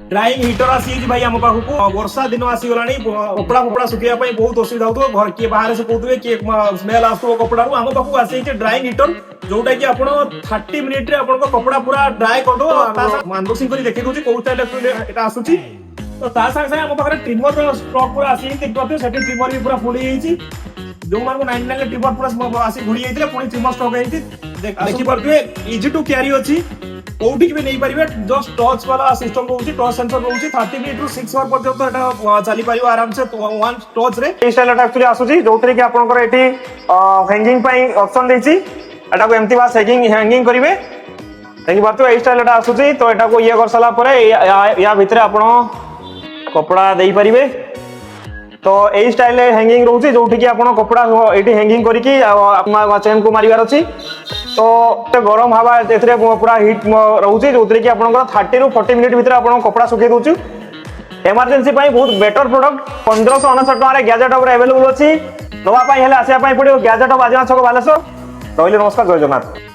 Drawing heater आसी भाई आम पाखक वर्षा दिन आसीगला कपड़ा फपड़ा सुखा बहुत असुविधा हो घर किए बाहर सुखाऊे किए स्मेल आसो कपड़ा आम पाखक आसी ड्राइंग हीटर जोटा कि आप 30 मिनिट कपड़ा पूरा ड्राए कर अनबॉक्सिंग कर देखी दूसरी कौ स्टाइल आसूची तो ता संगे संगे आम पाखे ट्रिमर स्टॉक पूरा आसी से ट्रिमर भी पूरा फुल होती जो मान 99 ट्रिमर पूरा आसी घुड़ी जाते पुणी ट्रिमर स्टॉक होती देखी पारे इजी टू क्यारी अच्छी कौटी भी नहीं पारे जस्ट टच वाला सिस्टम रोचे टच सेंसर रोचे 30 मिनिट रु 6 आवर पर्यंत चली पार आराम से वन टच रे स्टाइल एक्चुअली आसूची जो कि आपंकर ये हैंगिंग ऑप्शन देती एटा को एमती बास हैंगिंग करेंगे देखी पार्थे ये स्टाइल आसूची तो यहाँ को ये कर सारा या भितर आप कपड़ा दे पारे तो यही स्टाइल हैंगिंग रोचे जो कि आप कपड़ा ये हैंगिंग करके चेन को मारिबार अच्छी तो गरम हवा पूरा हिट रोचे जो कि आप 30 रु 40 मिनिट भीतर आप कपड़ा सुखे दूचु इमरजेंसी बहुत बेटर प्रोडक्ट 1599 टकर गैजेट हब अवेलेबल अच्छी नवाई आसापी पड़ो गैजेट हब आजीमा छक बालेश्वर रही नमस्कार जय जगन्नाथ।